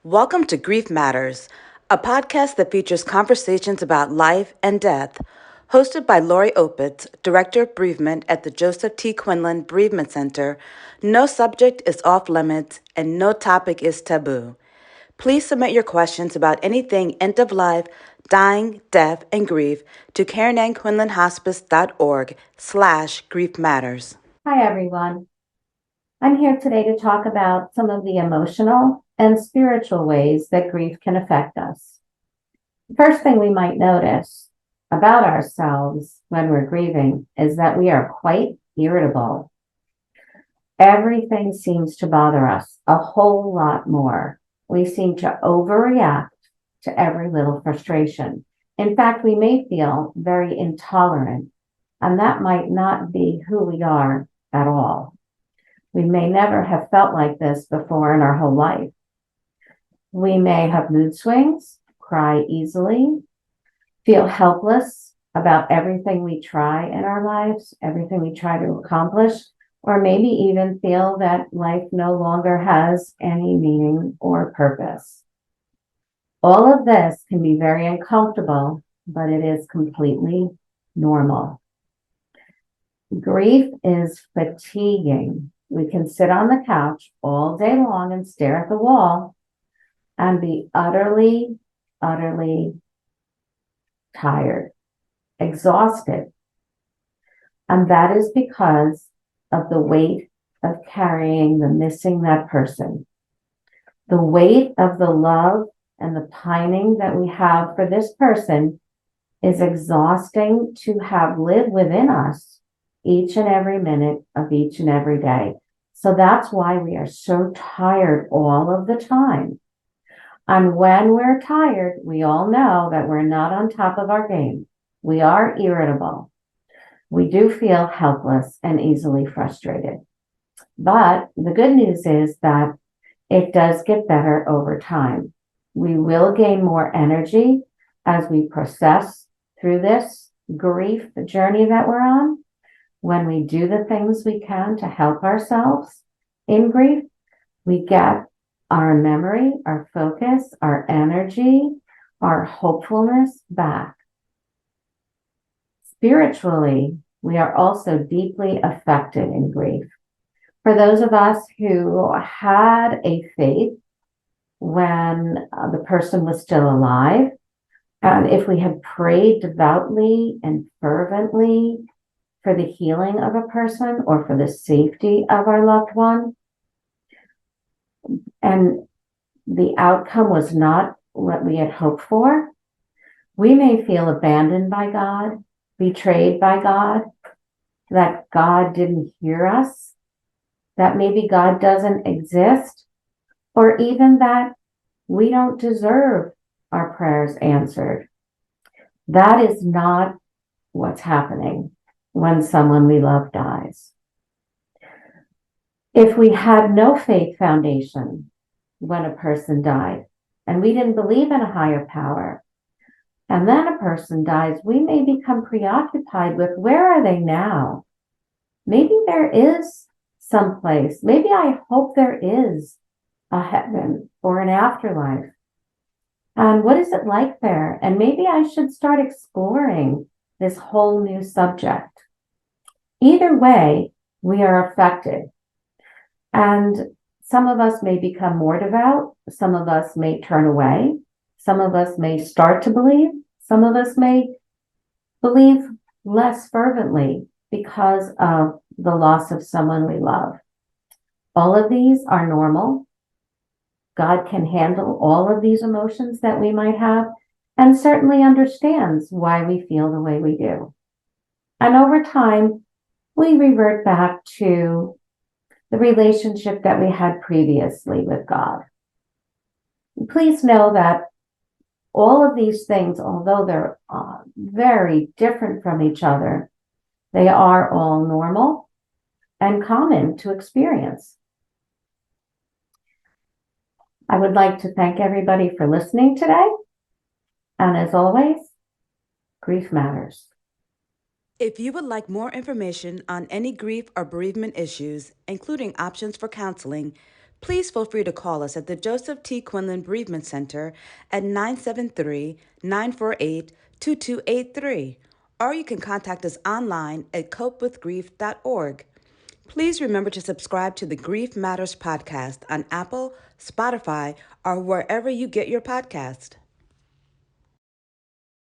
Welcome to Grief Matters, a podcast that features conversations about life and death. Hosted by Lorri Optiz, Director of Bereavement at the Joseph T. Quinlan Bereavement Center, no subject is off limits and no topic is taboo. Please submit your questions about anything end of life, dying, death, and grief to KarenAnnQuinlanHospice.org/Grief Matters. Hi, everyone. I'm here today to talk about some of the emotional and spiritual ways that grief can affect us. The first thing we might notice about ourselves when we're grieving is that we are quite irritable. Everything seems to bother us a whole lot more. We seem to overreact to every little frustration. In fact, we may feel very intolerant, and that might not be who we are at all. We may never have felt like this before in our whole life. We may have mood swings, cry easily, feel helpless about everything we try in our lives, everything we try to accomplish, or maybe even feel that life no longer has any meaning or purpose. All of this can be very uncomfortable, but it is completely normal. Grief is fatiguing. We can sit on the couch all day long and stare at the wall and be utterly, utterly tired, exhausted. And that is because of the weight of carrying the missing that person. The weight of the love and the pining that we have for this person is exhausting to have live within us each and every minute of each and every day. So that's why we are so tired all of the time. And when we're tired, we all know that we're not on top of our game. We are irritable. We do feel helpless and easily frustrated. But the good news is that it does get better over time. We will gain more energy as we process through this grief journey that we're on. When we do the things we can to help ourselves in grief, we get our memory, our focus, our energy, our hopefulness back. Spiritually, we are also deeply affected in grief. For those of us who had a faith when the person was still alive, and if we had prayed devoutly and fervently for the healing of a person or for the safety of our loved one, and the outcome was not what we had hoped for, we may feel abandoned by God, betrayed by God, that God didn't hear us, that maybe God doesn't exist, or even that we don't deserve our prayers answered. That is not what's happening when someone we love dies. If we had no faith foundation when a person died, and we didn't believe in a higher power, and then a person dies, we may become preoccupied with where are they now? Maybe there is some place. Maybe I hope there is a heaven or an afterlife. And what is it like there? And maybe I should start exploring this whole new subject. Either way, we are affected. And some of us may become more devout. Some of us may turn away. Some of us may start to believe. Some of us may believe less fervently because of the loss of someone we love. All of these are normal. God can handle all of these emotions that we might have and certainly understands why we feel the way we do. And over time, we revert back to the relationship that we had previously with God. Please know that all of these things, although they're very different from each other, they are all normal and common to experience. I would like to thank everybody for listening today. And as always, grief matters. If you would like more information on any grief or bereavement issues, including options for counseling, please feel free to call us at the Joseph T. Quinlan Bereavement Center at 973-948-2283, or you can contact us online at copewithgrief.org. Please remember to subscribe to the Grief Matters podcast on Apple, Spotify, or wherever you get your podcast.